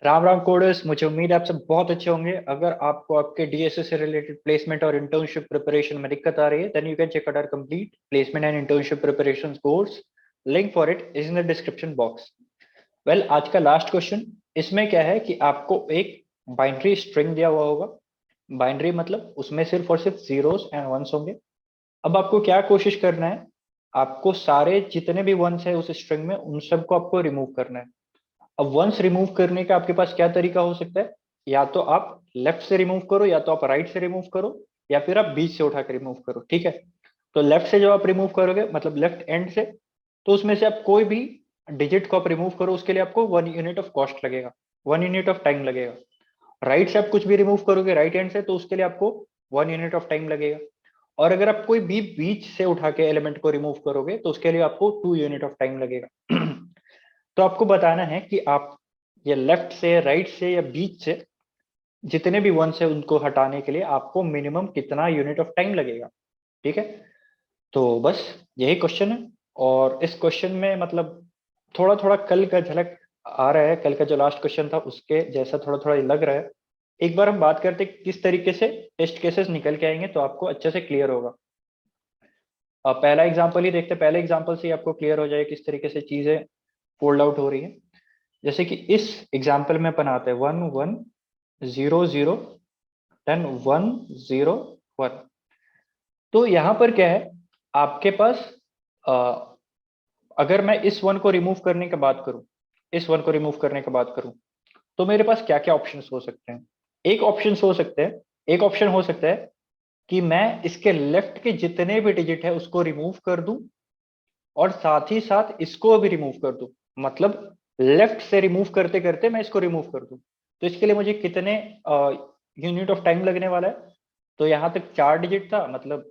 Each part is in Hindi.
राम राम कोडर्स, मुझे उम्मीद है आप सब बहुत अच्छे होंगे। अगर आपको आपके डीएसए से रिलेटेड प्लेसमेंट और इंटर्नशिप प्रिपरेशन में दिक्कत आ रही है, then you can check out our complete placement and internship preparation course. Link for it is in the description box. Well, आज का लास्ट क्वेश्चन। इसमें क्या है कि आपको एक बाइनरी स्ट्रिंग दिया हुआ होगा। बाइनरी मतलब उसमें सिर्फ और सिर्फ जीरोस एंड वंस होंगे। अब आपको क्या कोशिश करना है, आपको सारे जितने भी वंस है उस स्ट्रिंग में उन सबको आपको रिमूव करना है। अब वंस रिमूव करने का आपके पास क्या तरीका हो सकता है? या तो आप लेफ्ट से रिमूव करो, या तो आप राइट से रिमूव करो, या फिर आप बीच से उठा के रिमूव करो। ठीक है। तो लेफ्ट से जब आप रिमूव करोगे, मतलब लेफ्ट एंड से, तो उसमें से आप कोई भी डिजिट को आप रिमूव करो, उसके लिए आपको 1 यूनिट ऑफ कॉस्ट लगेगा, 1 यूनिट ऑफ टाइम लगेगा। राइट से आप कुछ भी रिमूव करोगे राइट हैंड से, तो उसके लिए आपको 1 यूनिट ऑफ टाइम लगेगा। और अगर आप कोई भी बीच से उठा के एलिमेंट को रिमूव करोगे तो उसके लिए आपको 2 यूनिट ऑफ टाइम लगेगा। तो आपको बताना है कि आप ये लेफ्ट से, राइट से या बीच से जितने भी वंस है उनको हटाने के लिए आपको मिनिमम कितना यूनिट ऑफ टाइम लगेगा। ठीक है। तो बस यही क्वेश्चन है। और इस क्वेश्चन में मतलब थोड़ा थोड़ा कल का झलक आ रहा है, कल का जो लास्ट क्वेश्चन था उसके जैसा थोड़ा थोड़ा लग रहा है। एक बार हम बात करते हैं किस तरीके से टेस्ट केसेस निकल के आएंगे, तो आपको अच्छे से क्लियर होगा। अब पहला एग्जांपल ही देखते हैं, पहले एग्जांपल से ही आपको क्लियर हो जाए किस तरीके से चीजें फोल्ड आउट हो रही है। जैसे कि इस एग्जाम्पल में अपन आते हैं 1 1 0 0 10 1 0 1। तो यहां पर क्या है, आपके पास अ, अगर मैं इस वन को रिमूव करने की बात करूं, इस वन को रिमूव करने की बात करूं, तो मेरे पास क्या क्या ऑप्शंस हो सकते हैं। एक ऑप्शन हो सकते हैं, एक ऑप्शन हो सकता है कि मैं इसके लेफ्ट के जितने भी डिजिट है उसको रिमूव कर दूं, और साथ ही साथ इसको भी रिमूव कर दूं। मतलब लेफ्ट से रिमूव करते करते मैं इसको रिमूव कर दूं। तो इसके लिए मुझे कितने यूनिट ऑफ टाइम लगने वाला है? तो यहां तक 4 डिजिट था, मतलब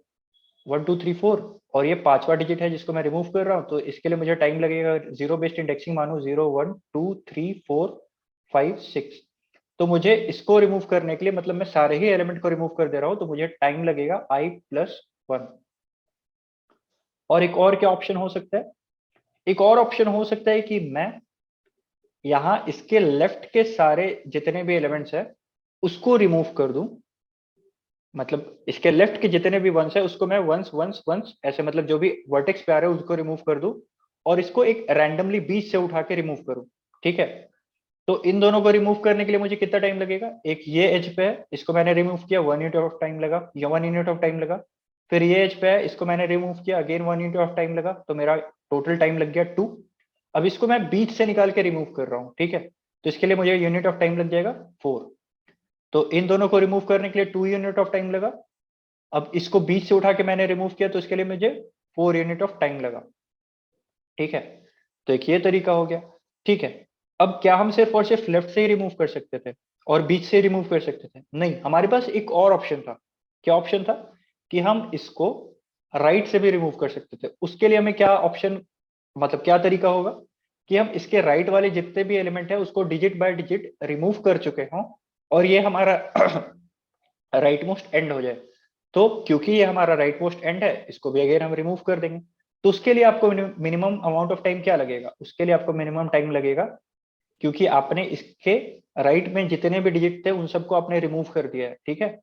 1 2 3 4, और ये पांचवा डिजिट है जिसको मैं रिमूव कर रहा हूँ। तो इसके लिए मुझे टाइम लगेगा, जीरो बेस्ड इंडेक्सिंग मानो, 0 1 2 3 4 5 6। तो मुझे इसको रिमूव करने के लिए, मतलब मैं सारे ही एलिमेंट को रिमूव कर दे रहा हूँ, तो मुझे टाइम लगेगा i+1। और एक और क्या ऑप्शन हो सकता है? एक और ऑप्शन हो सकता है कि मैं यहाँ इसके लेफ्ट के सारे जितने भी एलिमेंट्स है उसको रिमूव कर दूं। मतलब इसके लेफ्ट के जितने भी वंस है उसको मैं वंस वंस वंस ऐसे, मतलब जो भी वर्टेक्स पे आ रहे हैं उसको रिमूव कर दूं, और इसको एक रैंडमली बीच से उठा के रिमूव करूं। ठीक है। तो इन दोनों को रिमूव करने के लिए मुझे कितना टाइम लगेगा? एक ये एज पे है, इसको मैंने रिमूव किया, 1 यूनिट ऑफ टाइम लगा, या 1 यूनिट ऑफ टाइम लगा। फिर ये एज पे है, इसको मैंने रिमूव किया, अगेन 1 यूनिट ऑफ टाइम लगा, तो मेरा टोटल टाइम लग गया 2। अब इसको मैं बीच से निकाल के रिमूव कर रहा हूँ। ठीक है। तो इसके लिए मुझे यूनिट ऑफ टाइम लग जाएगा 4। तो इन दोनों को रिमूव करने के लिए 2 यूनिट ऑफ टाइम लगा। अब इसको बीच से उठा के मैंने रिमूव किया, तो इसके लिए मुझे 4 यूनिट ऑफ टाइम लगा। ठीक है। तो एक ये तरीका हो गया। ठीक है। अब क्या हम सिर्फ और सिर्फ लेफ्ट से ही रिमूव कर सकते थे और बीच से रिमूव कर सकते थे? नहीं, हमारे पास एक और ऑप्शन था। क्या ऑप्शन था? कि हम इसको राइट से भी रिमूव कर सकते थे। उसके लिए हमें क्या ऑप्शन, मतलब क्या तरीका होगा कि हम इसके राइट वाले जितने भी एलिमेंट है उसको डिजिट बाय डिजिट रिमूव कर चुके हों, और ये हमारा राइट मोस्ट एंड हो जाए। तो क्योंकि ये हमारा राइट मोस्ट एंड है, इसको भी अगेन हम रिमूव कर देंगे। तो उसके लिए आपको मिनिमम अमाउंट ऑफ टाइम क्या लगेगा? उसके लिए आपको मिनिमम टाइम लगेगा, क्योंकि आपने इसके राइट में जितने भी डिजिट थे उन सबको आपने रिमूव कर दिया है। ठीक है।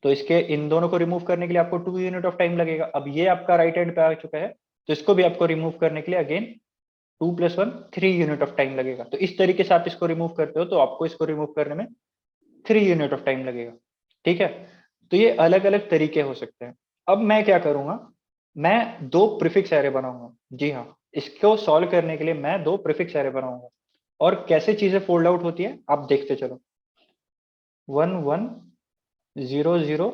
तो इसके इन दोनों को रिमूव करने के लिए आपको 2 यूनिट ऑफ टाइम लगेगा। अब ये आपका राइट हैंड पे आ चुका है, तो इसको भी आपको रिमूव करने के लिए अगेन 2 + 1 3 यूनिट ऑफ टाइम लगेगा। तो इस तरीके से आप इसको रिमूव करते हो, तो आपको इसको रिमूव करने में 3 यूनिट ऑफ टाइम लगेगा। ठीक है। तो ये अलग अलग तरीके हो सकते हैं। अब मैं क्या करूंगा, मैं दो प्रीफिक्स एरे बनाऊंगा। जी हाँ, इसको सॉल्व करने के लिए मैं दो प्रीफिक्स एरे बनाऊंगा। और कैसे चीजें फोल्ड आउट होती है आप देखते चलो। 1 1 0 0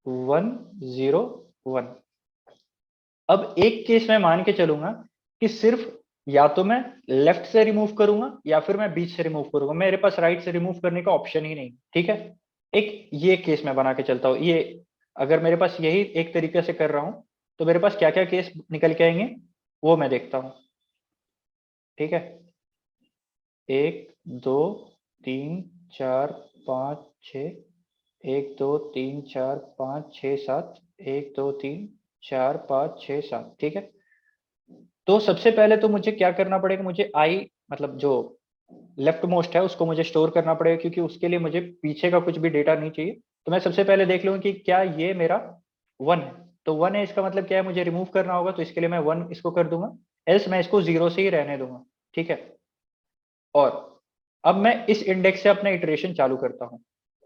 1 0 1। अब एक केस मैं मान के चलूंगा कि सिर्फ या तो मैं लेफ्ट से रिमूव करूंगा या फिर मैं बीच से रिमूव करूंगा, मेरे पास राइट से रिमूव करने का ऑप्शन ही नहीं। ठीक है। एक ये केस मैं बना के चलता हूँ। ये अगर मेरे पास यही एक तरीके से कर रहा हूं, तो मेरे पास क्या क्या केस निकल के आएंगे वो मैं देखता हूँ। ठीक है। 1 2 3 4 5 6। 1 2 3 4 5 6 7। 1 2 3 4 5 6 7। ठीक है। तो सबसे पहले तो मुझे क्या करना पड़ेगा, मुझे आई, मतलब जो लेफ्ट मोस्ट है उसको मुझे स्टोर करना पड़ेगा, क्योंकि उसके लिए मुझे पीछे का कुछ भी डेटा नहीं चाहिए। तो मैं सबसे पहले देख लूंगा कि क्या ये मेरा 1 है। तो 1 है, इसका मतलब क्या है, मुझे रिमूव करना होगा, तो इसके लिए मैं 1 इसको कर दूंगा, एल्स मैं इसको 0 से ही रहने दूंगा। ठीक है। और अब मैं इस इंडेक्स से अपना इटरेशन चालू करता हूं।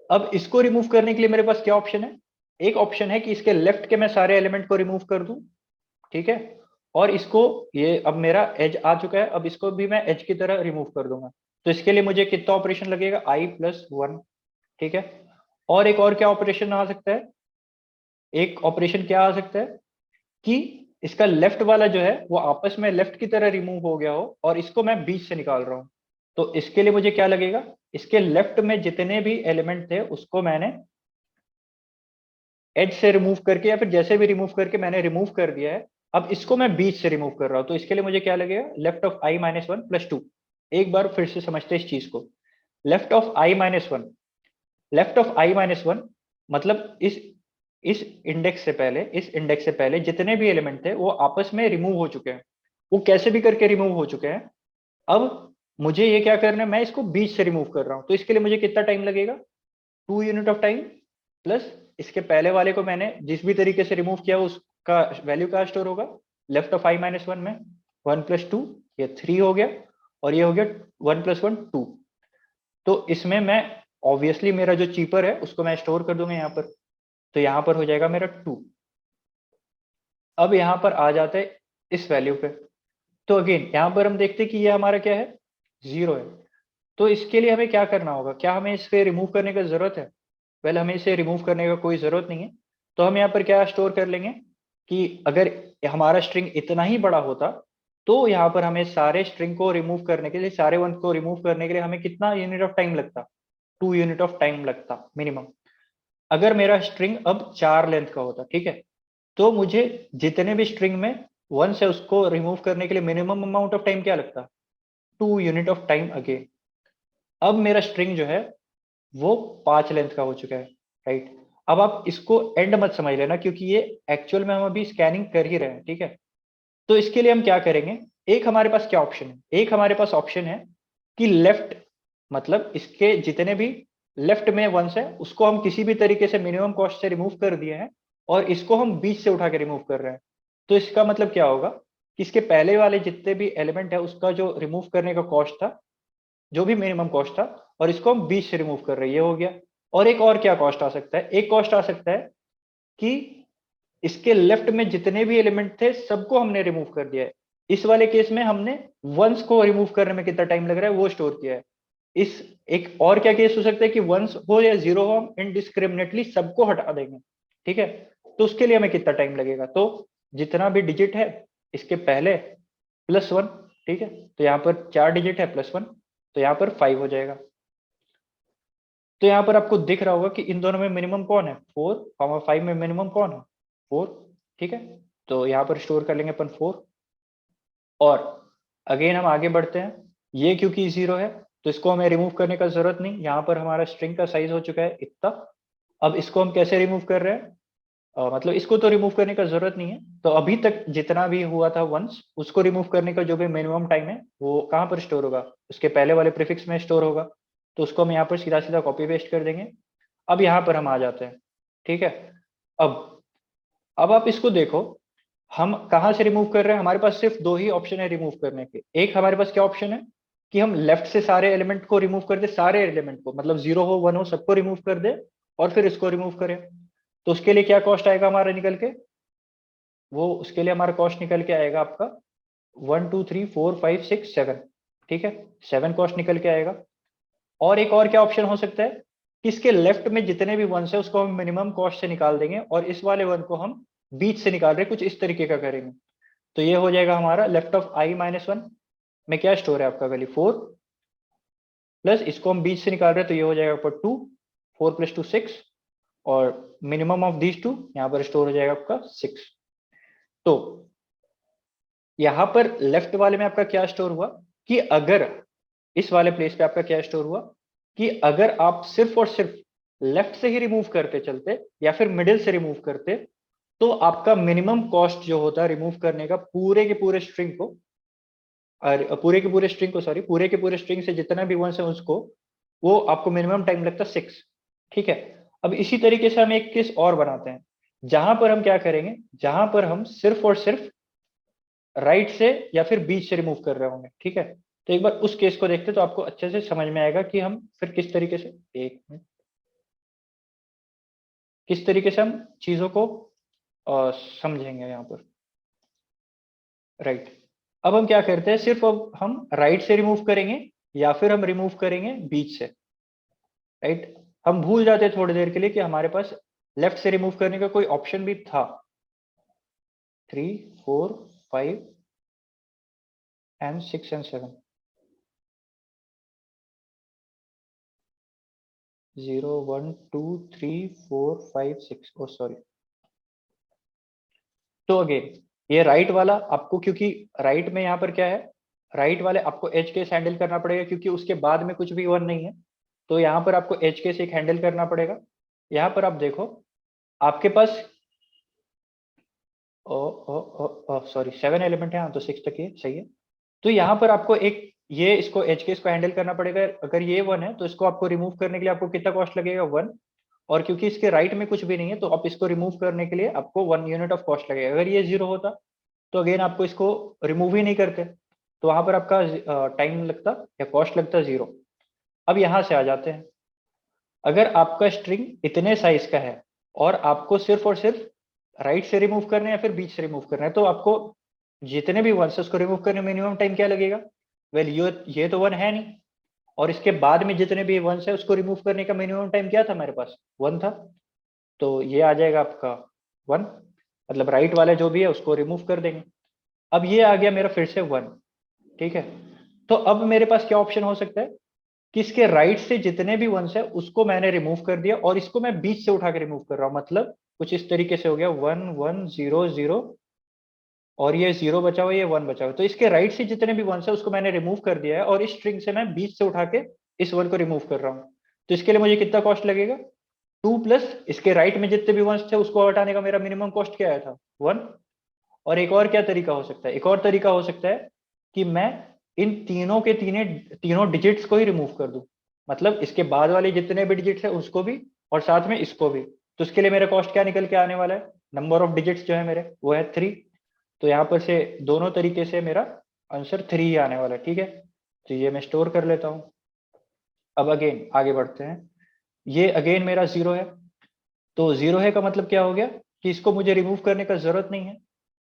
अब इसको रिमूव करने के लिए मेरे पास क्या ऑप्शन है? एक ऑप्शन है कि इसके लेफ्ट के मैं सारे एलिमेंट को रिमूव कर दूं। ठीक है। और इसको, ये अब मेरा एज आ चुका है, अब इसको भी मैं एज की तरह रिमूव कर दूंगा। तो इसके लिए मुझे कितना ऑपरेशन लगेगा? i+1। ठीक है। और एक और क्या ऑपरेशन आ सकता है? एक ऑपरेशन क्या आ सकता है कि इसका लेफ्ट वाला जो है वो आपस में लेफ्ट की तरह रिमूव हो गया हो और इसको मैं बीच से निकाल रहा हूं। तो इसके लिए मुझे क्या लगेगा? इसके लेफ्ट में जितने भी एलिमेंट थे उसको मैंने एज से रिमूव करके या फिर जैसे भी रिमूव करके मैंने रिमूव कर दिया है। अब इसको मैं बीच से रिमूव कर रहा हूं, तो इसके लिए मुझे क्या लगेगा? Left of i-1 + 2। एक बार फिर से समझते हैं इस चीज को। Left of i-1, left of i-1 मतलब इस इंडेक्स से पहले जितने भी एलिमेंट थे वो आपस में रिमूव हो चुके हैं। वो कैसे भी करके रिमूव हो चुके हैं। अब मुझे ये क्या करना है? मैं इसको बीच से रिमूव कर रहा हूं, तो इसके लिए मुझे कितना टाइम लगेगा? 2 यूनिट ऑफ टाइम, प्लस इसके पहले वाले को मैंने जिस भी तरीके से रिमूव किया उसका वैल्यू कहाँ स्टोर होगा? लेफ्ट ऑफ i-1 में 1 + 2, ये 3 हो गया। और ये हो गया 1 + 1 2। तो इसमें मैं ऑब्वियसली मेरा जो चीपर है उसको मैं स्टोर कर दूंगा यहाँ पर। तो यहाँ पर हो जाएगा मेरा 2। अब यहाँ पर आ जाते हैं इस वैल्यू पे। तो अगेन यहाँ पर हम देखते हैं कि ये हमारा क्या है? 0 है। तो इसके लिए हमें क्या करना होगा? क्या हमें इसे रिमूव करने की जरूरत है? वेल, हमें इसे रिमूव करने का कोई जरूरत नहीं है। तो हम यहाँ पर क्या स्टोर कर लेंगे कि अगर हमारा स्ट्रिंग इतना ही बड़ा होता तो यहाँ पर हमें सारे स्ट्रिंग को रिमूव करने के लिए, सारे वन को रिमूव करने के लिए हमें कितना यूनिट ऑफ टाइम लगता? 2 यूनिट ऑफ टाइम लगता मिनिमम। अगर मेरा स्ट्रिंग अब 4 लेंथ का होता, ठीक है, तो मुझे जितने भी स्ट्रिंग में वन है उसको रिमूव करने के लिए मिनिमम अमाउंट ऑफ टाइम क्या लगता? 2 यूनिट ऑफ टाइम अगेन। अब मेरा स्ट्रिंग जो है वो 5 लेंथ का हो चुका है, राइट। अब आप इसको एंड मत समझ लेना, क्योंकि ये एक्चुअल में हम अभी स्कैनिंग कर ही रहे हैं, ठीक है। तो इसके लिए हम क्या करेंगे? एक हमारे पास क्या ऑप्शन है? एक हमारे पास ऑप्शन है कि लेफ्ट, मतलब इसके जितने भी लेफ्ट में वंस है उसको हम किसी भी तरीके से मिनिमम कॉस्ट से रिमूव कर दिए हैं, और इसको हम बीच से उठा के रिमूव कर रहे हैं। तो इसका मतलब क्या होगा कि इसके पहले वाले जितने भी एलिमेंट है उसका जो रिमूव करने का कॉस्ट था, जो भी मिनिमम कॉस्ट था, और इसको हम बीच से रिमूव कर रहे हैं, ये हो गया। और एक और क्या कॉस्ट आ सकता है? एक कॉस्ट आ सकता है कि इसके लेफ्ट में जितने भी एलिमेंट थे सबको हमने रिमूव कर दिया है। इस वाले केस में हमने वंस को रिमूव करने में कितना टाइम लग रहा है वो स्टोर किया है। इस एक और क्या केस हो सकता है कि वंस हो या 0 हो, हम इनडिस्क्रिमिनेटली सबको हटा देंगे, ठीक है। तो उसके लिए हमें कितना टाइम लगेगा? तो जितना भी डिजिट है इसके पहले +1, ठीक है। तो यहाँ पर 4 डिजिट है +1, तो यहाँ पर 5 हो जाएगा। तो यहाँ पर आपको दिख रहा होगा कि इन दोनों में मिनिमम कौन है? 4, 5 में मिनिमम कौन है? 4, ठीक है। तो यहाँ पर स्टोर कर लेंगे अपन 4। और अगेन हम आगे बढ़ते हैं। ये क्योंकि 0 है तो इसको हमें रिमूव करने का जरूरत नहीं। यहाँ पर हमारा स्ट्रिंग का साइज हो चुका है इतना। अब इसको हम कैसे रिमूव कर रहे हैं? मतलब इसको तो रिमूव करने का जरूरत नहीं है। तो अभी तक जितना भी हुआ था वंस, उसको रिमूव करने का जो भी मिनिमम टाइम है वो कहाँ पर स्टोर होगा? उसके पहले वाले प्रीफिक्स में स्टोर होगा। तो उसको हम यहाँ पर सीधा सीधा कॉपी पेस्ट कर देंगे। अब यहाँ पर हम आ जाते हैं, ठीक है। अब अब आप इसको देखो, हम कहाँ से रिमूव कर रहे हैं? हमारे पास सिर्फ दो ही ऑप्शन है रिमूव करने के। एक हमारे पास क्या ऑप्शन है कि हम लेफ्ट से सारे एलिमेंट को रिमूव कर दे, सारे एलिमेंट को, मतलब 0 हो 1 हो सबको रिमूव कर दे, और फिर इसको रिमूव करें। तो उसके लिए क्या कॉस्ट आएगा हमारा निकल के? वो उसके लिए हमारा कॉस्ट निकल के आएगा आपका 1 2 3 4 5 6 7, ठीक है। 7 कॉस्ट निकल के आएगा। और एक और क्या ऑप्शन हो सकता है कि इसके लेफ्ट में जितने भी वंस है उसको हम मिनिमम कॉस्ट से निकाल देंगे, और इस वाले वन को हम बीच से निकाल रहे हैं, कुछ इस तरीके का करेंगे। तो ये हो जाएगा हमारा लेफ्ट ऑफ i-1 में क्या स्टोर है आपका वैल्यू 4, प्लस इसको हम बीच से निकाल रहे हैं तो ये हो जाएगा आपका 2, 4 + 2 6, और मिनिमम ऑफ दीज टू यहाँ पर स्टोर हो जाएगा आपका 6। तो यहाँ पर लेफ्ट वाले में आपका क्या स्टोर हुआ कि अगर इस वाले प्लेस पे आपका क्या स्टोर हुआ कि अगर आप सिर्फ और सिर्फ लेफ्ट से ही रिमूव करते चलते या फिर मिडिल से रिमूव करते, तो आपका मिनिमम कॉस्ट जो होता है रिमूव करने का पूरे के पूरे स्ट्रिंग को और पूरे के पूरे स्ट्रिंग को, सॉरी, पूरे के पूरे स्ट्रिंग से जितना भी वंस है उसको, वो आपको मिनिमम टाइम लगता है 6। ठीक है। अब इसी तरीके से हम एक केस और बनाते हैं, जहां पर हम क्या करेंगे, जहां पर हम सिर्फ और सिर्फ राइट से या फिर बीच से रिमूव कर रहे होंगे। ठीक है। तो एक बार उस केस को देखते तो आपको अच्छे से समझ में आएगा कि हम फिर किस तरीके से, एक मिनट, किस तरीके से हम चीजों को समझेंगे यहाँ पर। राइट। अब हम क्या करते हैं, सिर्फ अब हम राइट से रिमूव करेंगे या फिर हम रिमूव करेंगे बीच से। राइट। हम भूल जाते हैं थोड़ी देर के लिए कि हमारे पास लेफ्ट से रिमूव करने का कोई ऑप्शन भी था। 3 4 5 एंड 6 एंड 7, 0 1 2 3 4 5 6, ओ सॉरी। तो अगेन ये राइट वाला आपको, क्योंकि राइट में यहाँ पर क्या है, राइट वाले आपको एज केस हैंडल करना पड़ेगा क्योंकि उसके बाद में कुछ भी वन नहीं है। तो यहाँ पर आपको एज केस एक हैंडल करना पड़ेगा। यहाँ पर आप देखो आपके पास ओ ओ ओ सॉरी 7 एलिमेंट है, हाँ, तो 6 तक ये सही है। तो यहाँ पर आपको एक ये इसको एज केस को हैंडल करना पड़ेगा। अगर ये 1 है तो इसको आपको रिमूव करने के लिए आपको कितना कॉस्ट लगेगा, 1। और क्योंकि इसके राइट में कुछ भी नहीं है तो आप इसको रिमूव करने के लिए आपको 1 यूनिट ऑफ कॉस्ट लगेगा। अगर ये 0 होता तो अगेन आपको इसको रिमूव ही नहीं करते, तो वहां पर आपका टाइम लगता या कॉस्ट लगता 0। अब यहां से आ जाते हैं, अगर आपका स्ट्रिंग इतने साइज का है और आपको सिर्फ और सिर्फ राइट से रिमूव करना है या फिर बीच से रिमूव करना है, तो आपको जितने भी वंस उसको रिमूव करने में मिनिमम टाइम क्या लगेगा। वेल ये तो 1 है नहीं, और इसके बाद में जितने भी वंस है उसको रिमूव करने का मिनिमम टाइम क्या था हमारे पास, 1 था। तो ये आ जाएगा आपका 1, मतलब राइट वाला जो भी है उसको रिमूव कर देंगे। अब ये आ गया मेरा फिर से 1। ठीक है। तो अब मेरे पास क्या ऑप्शन हो सकता है कि इसके राइट से जितने भी वंस है उसको मैंने रिमूव कर दिया और इसको मैं बीच से उठा के रिमूव कर रहा हूं, मतलब कुछ इस तरीके से हो गया 1 1 0 0, और ये 0 बचा हुआ, ये 1 बचा हुआ। तो इसके राइट से जितने भी वंस है उसको मैंने रिमूव कर दिया है और इस स्ट्रिंग से मैं बीच से उठा के इस 1 को रिमूव कर रहा हूं। तो इसके लिए मुझे कितना कॉस्ट लगेगा, 2 प्लस इसके राइट में जितने भी वंस थे उसको हटाने का मेरा मिनिमम कॉस्ट क्या आया था, 1। और एक और क्या तरीका हो सकता है, एक और तरीका हो सकता है कि मैं इन तीनों के तीनों डिजिट्स को ही रिमूव कर दूं, मतलब इसके बाद वाले जितने भी डिजिट्स है उसको भी और साथ में इसको भी। तो इसके लिए मेरा कॉस्ट क्या निकल के आने वाला है, नंबर ऑफ डिजिट्स जो है मेरे वो है 3। तो यहाँ पर से दोनों तरीके से मेरा आंसर 3 ही आने वाला है। ठीक है। तो ये मैं स्टोर कर लेता हूँ। अब अगेन आगे बढ़ते हैं, ये अगेन मेरा 0 है। तो 0 है का मतलब क्या हो गया कि इसको मुझे रिमूव करने का जरूरत नहीं है।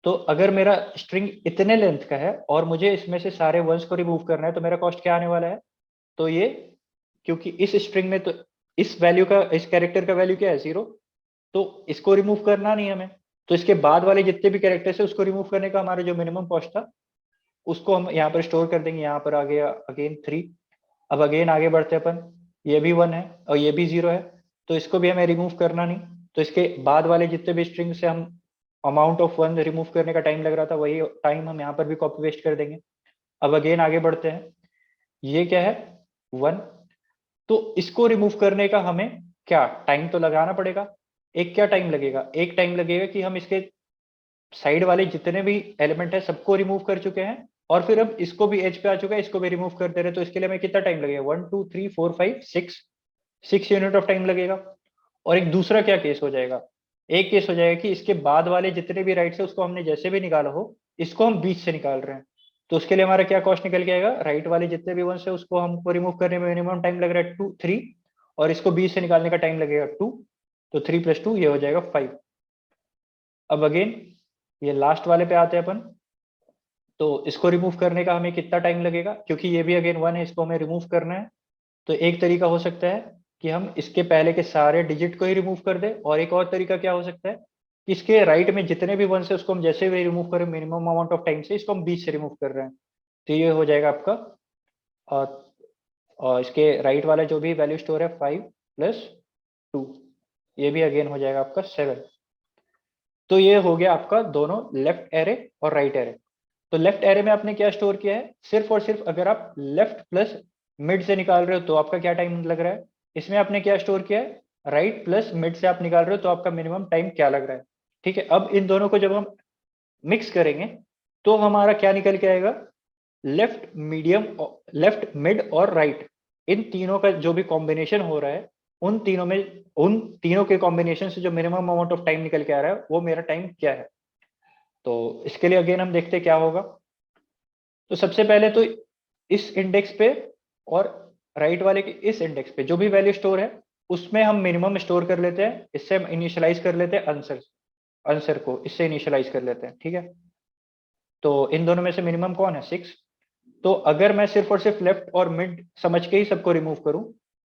तो अगर मेरा स्ट्रिंग इतने लेंथ का है और मुझे इसमें से सारे वंस को रिमूव करना है तो मेरा कॉस्ट क्या आने वाला है, तो ये, क्योंकि इस स्ट्रिंग में तो इस वैल्यू का, इस कैरेक्टर का वैल्यू क्या है, 0, तो इसको रिमूव करना नहीं हमें। तो इसके बाद वाले जितने भी कैरेक्टर्स है उसको रिमूव करने का हमारा जो मिनिमम कॉस्ट था उसको हम यहाँ पर स्टोर कर देंगे। यहाँ पर आ गया अगेन 3। अब अगेन आगे बढ़ते अपन, ये भी 1 है और ये भी 0 है, तो इसको भी हमें रिमूव करना नहीं। तो इसके बाद वाले जितने भी स्ट्रिंग से हम अमाउंट ऑफ 1 रिमूव करने का टाइम लग रहा था वही टाइम हम यहाँ पर भी कॉपी पेस्ट कर देंगे। अब अगेन आगे बढ़ते हैं, ये क्या है, 1। तो इसको रिमूव करने का हमें क्या टाइम तो लगाना पड़ेगा। एक क्या टाइम लगेगा, एक टाइम लगेगा कि हम इसके साइड वाले जितने भी एलिमेंट है सबको रिमूव कर चुके हैं और फिर अब इसको भी एज पे आ चुका है, इसको भी रिमूव कर दे रहे हैं। तो इसके लिए हमें कितना टाइम लगेगा, 1 2 3 4 5 6 यूनिट ऑफ टाइम लगेगा। और एक दूसरा क्या केस हो जाएगा, एक केस हो जाएगा कि इसके बाद वाले जितने भी राइट है उसको हमने जैसे भी निकाला हो, इसको हम बीच से निकाल रहे हैं। तो उसके लिए हमारा क्या कॉस्ट निकल के आएगा, राइट वाले जितने भी वंस है उसको हमको रिमूव करने में मिनिमम टाइम लग रहा है 2 3, और इसको बीच से निकालने का टाइम लगेगा 2। तो 3 + 2 ये हो जाएगा 5। अब अगेन ये लास्ट वाले पे आते हैं अपन, तो इसको रिमूव करने का हमें कितना टाइम लगेगा, क्योंकि ये भी अगेन 1 है, इसको हमें रिमूव करना है। तो एक तरीका हो सकता है कि हम इसके पहले के सारे डिजिट को ही रिमूव कर दें, और एक और तरीका क्या हो सकता है कि इसके राइट में जितने भी वंस है उसको हम जैसे भी रिमूव करें मिनिमम अमाउंट ऑफ टाइम से, इसको हम बीच से रिमूव कर रहे हैं। तो ये हो जाएगा आपका और इसके राइट वाला जो भी वैल्यू स्टोर है 5 + 2, ये भी अगेन हो जाएगा आपका 7। तो ये हो गया आपका दोनों लेफ्ट एरे और राइट एरे। तो लेफ्ट एरे में आपने क्या स्टोर किया है, सिर्फ और सिर्फ अगर आप लेफ्ट प्लस मिड से निकाल रहे हो तो आपका क्या टाइम लग रहा है। इसमें आपने क्या स्टोर किया है, राइट प्लस मिड से आप निकाल रहे हो तो आपका मिनिमम टाइम क्या लग रहा है। ठीक है। अब इन दोनों को जब हम मिक्स करेंगे तो हमारा क्या निकल के आएगा, लेफ्ट, मीडियम, लेफ्ट, मिड और राइट, इन तीनों का जो भी कॉम्बिनेशन हो रहा है, उन तीनों के कॉम्बिनेशन से जो मिनिमम अमाउंट ऑफ टाइम निकल के आ रहा है वो मेरा टाइम क्या है। तो इसके लिए अगेन हम देखते हैं क्या होगा। तो सबसे पहले तो इस इंडेक्स पे और राइट वाले के इस इंडेक्स पे जो भी वैल्यू स्टोर है उसमें हम मिनिमम स्टोर कर लेते हैं, इससे हम इनिशियलाइज कर लेते हैं आंसर, आंसर को इससे इनिशियलाइज कर लेते हैं, ठीक है। तो इन दोनों में से मिनिमम कौन है, 6। तो अगर मैं सिर्फ और सिर्फ लेफ्ट और मिड समझ के ही सबको रिमूव करूं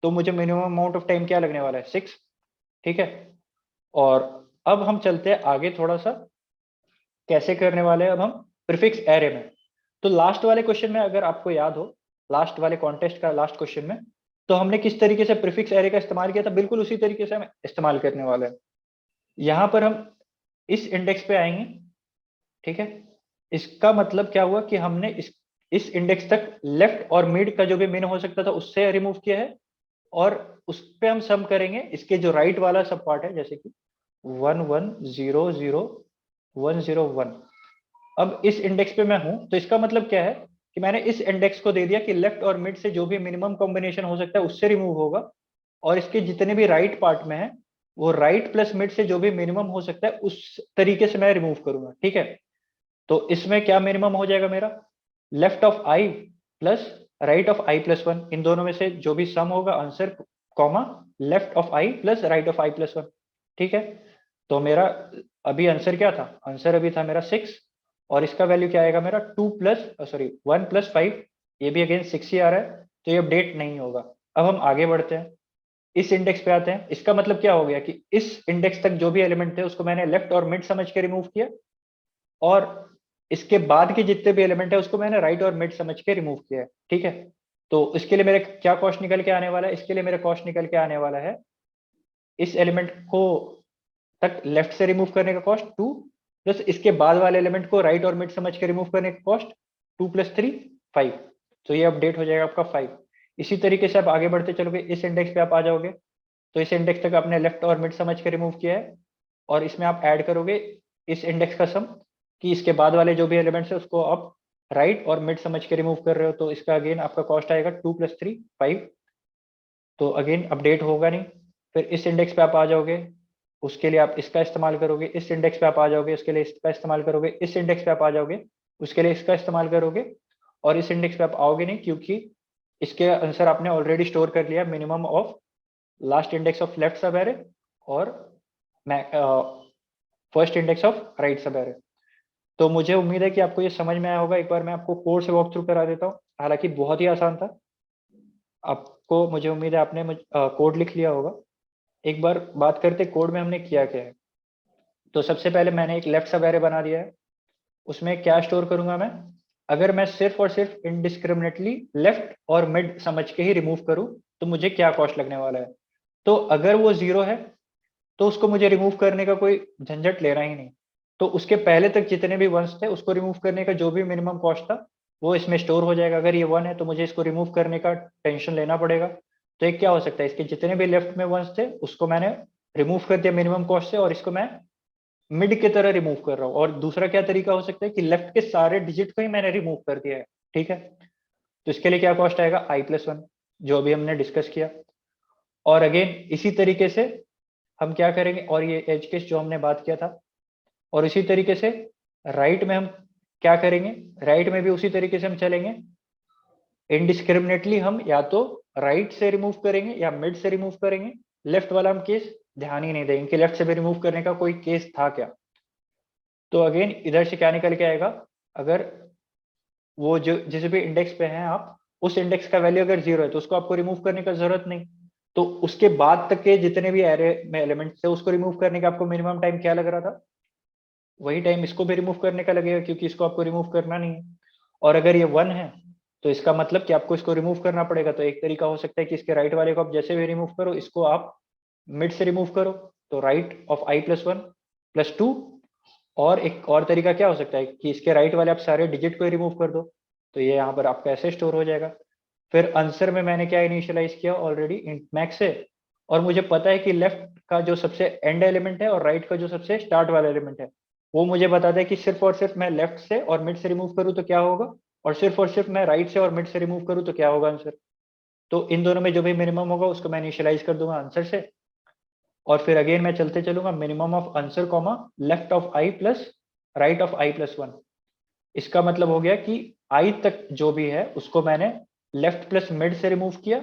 तो मुझे मिनिमम अमाउंट ऑफ टाइम क्या लगने वाला है, 6, ठीक है। और अब हम चलते हैं आगे थोड़ा सा, कैसे करने वाले हैं अब हम प्रीफिक्स एरे में। तो लास्ट वाले क्वेश्चन में अगर आपको याद हो, लास्ट वाले कॉन्टेस्ट का लास्ट क्वेश्चन में, तो हमने किस तरीके से प्रीफिक्स एरे का इस्तेमाल किया था, बिल्कुल उसी तरीके से हम इस्तेमाल करने वाले हैं। यहां पर हम इस इंडेक्स पे आएंगे, ठीक है। इसका मतलब क्या हुआ कि हमने इस इंडेक्स तक लेफ्ट और मिड का जो भी मिन हो सकता था उससे रिमूव किया है, और उस पे हम सम करेंगे इसके जो राइट वाला सब पार्ट है, जैसे कि 1 1 0 0 1 0 1। अब इस इंडेक्स पे मैं हूं तो इसका मतलब क्या है कि मैंने इस इंडेक्स को दे दिया कि लेफ्ट और मिड से जो भी मिनिमम कॉम्बिनेशन हो सकता है उससे रिमूव होगा, और इसके जितने भी राइट पार्ट में है वो राइट प्लस मिड से जो भी मिनिमम हो सकता है उस तरीके से मैं रिमूव करूंगा, ठीक है। तो इसमें क्या मिनिमम हो जाएगा मेरा, left of I plus right of I plus one, इन दोनों में से जो भी सम होगा answer, comma left of I plus right of I plus one, ठीक है। तो मेरा अभी आंसर क्या था, आंसर अभी था मेरा 6, और इसका वैल्यू क्या आएगा मेरा 1 + 5, ये भी अगेन 6 ही आ रहा है, तो ये अपडेट नहीं होगा। अब हम आगे बढ़ते हैं, इस इंडेक्स पे आते हैं। इसका मतलब क्या हो गया कि इस इंडेक्स तक जो भी एलिमेंट थे उसको मैंने लेफ्ट और मिड समझ के रिमूव किया, और इसके बाद के जितने भी एलिमेंट है उसको मैंने राइट और मिड समझ के रिमूव किया है, ठीक है। तो इसके लिए मेरे क्या कॉस्ट निकल के आने वाला है, इसके लिए मेरा कॉस्ट निकल के आने वाला है, इस एलिमेंट को तक लेफ्ट से रिमूव करने का कॉस्ट 2, प्लस इसके बाद वाले एलिमेंट को राइट और मिड समझ के रिमूव करने का कॉस्ट 2 + 3 5। तो ये अपडेट हो जाएगा आपका 5। इसी तरीके से आप आगे बढ़ते चलोगे, इस इंडेक्स पे आप आ जाओगे, तो इस इंडेक्स तक आपने लेफ्ट और मिड समझ के रिमूव किया है, और इसमें आप ऐड करोगे इस इंडेक्स का सम, कि इसके बाद वाले जो भी एलिमेंट्स है उसको आप राइट और मिड समझ के रिमूव कर रहे हो, तो इसका अगेन आपका कॉस्ट आएगा 2 + 3 5। तो अगेन अपडेट होगा नहीं। फिर इस इंडेक्स पे आप आ जाओगे, उसके लिए आप इसका इस्तेमाल करोगे, इस इंडेक्स पे आप आ जाओगे उसके लिए इसका इस्तेमाल करोगे, इस इंडेक्स पे आप आ जाओगे उसके लिए इसका इस्तेमाल करोगे, और इस इंडेक्स पे आप आओगे नहीं क्योंकि इसके आंसर आपने ऑलरेडी स्टोर कर लिया, minimum of last index of left सब एरे और फर्स्ट इंडेक्स ऑफ राइट सब एरे। तो मुझे उम्मीद है कि आपको ये समझ में आया होगा। एक बार मैं आपको कोड से वॉक थ्रू करा देता हूँ, हालांकि बहुत ही आसान था। आपको, मुझे उम्मीद है आपने कोड लिख लिया होगा। एक बार बात करते कोड में हमने किया क्या है। तो सबसे पहले मैंने एक लेफ्ट सब एरे बना दिया है, उसमें क्या स्टोर करूंगा मैं, अगर मैं सिर्फ और सिर्फ इनडिस्क्रिमिनेटली लेफ्ट और मिड समझ के ही रिमूव करूं तो मुझे क्या कॉस्ट लगने वाला है। तो अगर वो 0 है तो उसको मुझे रिमूव करने का कोई झंझट लेना ही नहीं। तो उसके पहले तक जितने भी वंस थे उसको रिमूव करने का जो भी मिनिमम कॉस्ट था वो इसमें स्टोर हो जाएगा। अगर ये 1 है तो मुझे इसको रिमूव करने का टेंशन लेना पड़ेगा। तो एक क्या हो सकता है, इसके जितने भी लेफ्ट में वंस थे उसको मैंने रिमूव कर दिया मिनिमम कॉस्ट से, और इसको मैं मिड की तरह रिमूव कर रहा हूँ। और दूसरा क्या तरीका हो सकता है कि लेफ्ट के सारे डिजिट को ही मैंने रिमूव कर दिया है, ठीक है। तो इसके लिए क्या कॉस्ट आएगा, i+1, जो अभी हमने डिस्कस किया। और अगेन इसी तरीके से हम क्या करेंगे, और ये एज केस जो हमने बात किया था, और इसी तरीके से राइट में हम क्या करेंगे, राइट में भी उसी तरीके से हम चलेंगे। इनडिस्क्रिमिनेटली हम या तो राइट से रिमूव करेंगे या मिड से रिमूव करेंगे। लेफ्ट वाला हम केस ध्यान ही नहीं देंगे कि लेफ्ट से भी रिमूव करने का कोई केस था क्या। तो अगेन इधर से क्या निकल के आएगा, अगर वो जो जिस भी इंडेक्स पे हैं आप, उस इंडेक्स का वैल्यू अगर 0 है तो उसको आपको रिमूव करने का जरूरत नहीं। तो उसके बाद तक के जितने भी एरे में एलिमेंट्स थे उसको रिमूव करने का आपको मिनिमम टाइम क्या लग रहा था, वही टाइम इसको भी रिमूव करने का लगेगा, क्योंकि इसको आपको रिमूव करना नहीं है। और अगर ये 1 है तो इसका मतलब कि आपको इसको रिमूव करना पड़ेगा। तो एक तरीका हो सकता है कि इसके राइट वाले को आप जैसे भी रिमूव करो, इसको आप मिड से रिमूव करो, तो राइट ऑफ i+1+2। और एक और तरीका क्या हो सकता है कि इसके राइट वाले आप सारे डिजिट को ही रिमूव कर दो, तो ये यहाँ पर आपका ऐसे स्टोर हो जाएगा। फिर आंसर में मैंने क्या इनिशियलाइज किया ऑलरेडी इंट मैक्स से, और मुझे पता है कि लेफ्ट का जो सबसे एंड एलिमेंट है और राइट का जो सबसे स्टार्ट वाला एलिमेंट है वो मुझे बताता है कि सिर्फ और सिर्फ मैं लेफ्ट से और मिड से रिमूव करूँ तो क्या होगा, और सिर्फ मैं राइट से और मिड से रिमूव करूँ तो क्या होगा आंसर? तो इन दोनों में जो भी मिनिमम होगा उसको मैं इनिशियलाइज कर दूंगा आंसर से, और फिर अगेन मैं चलते चलूंगा minimum of answer comma left of I plus right of I plus one. इसका मतलब हो गया कि आई तक जो भी है उसको मैंने लेफ्ट प्लस मिड से रिमूव किया,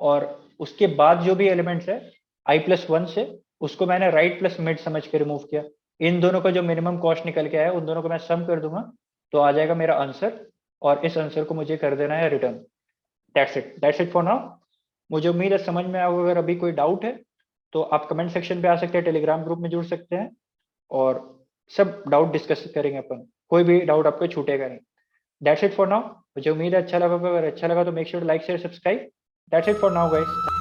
और उसके बाद जो भी एलिमेंट्स है आई प्लस वन से, उसको मैंने राइट प्लस मिड समझ के रिमूव किया। इन दोनों का जो मिनिमम कॉस्ट निकल के आया उन दोनों को मैं सम कर दूंगा तो आ जाएगा मेरा आंसर, और इस आंसर को मुझे कर देना है return. That's it for now. मुझे उम्मीद है समझ में आएगा। अगर अभी कोई डाउट है तो आप कमेंट सेक्शन पे आ सकते हैं, टेलीग्राम ग्रुप में जुड़ सकते हैं, और सब डाउट डिस्कस करेंगे अपन। कोई भी डाउट आपको छूटेगा नहीं। That's it for now. मुझे उम्मीद है अच्छा लगा होगा। अगर अच्छा लगा तो make sure to like share subscribe. That's it for now guys.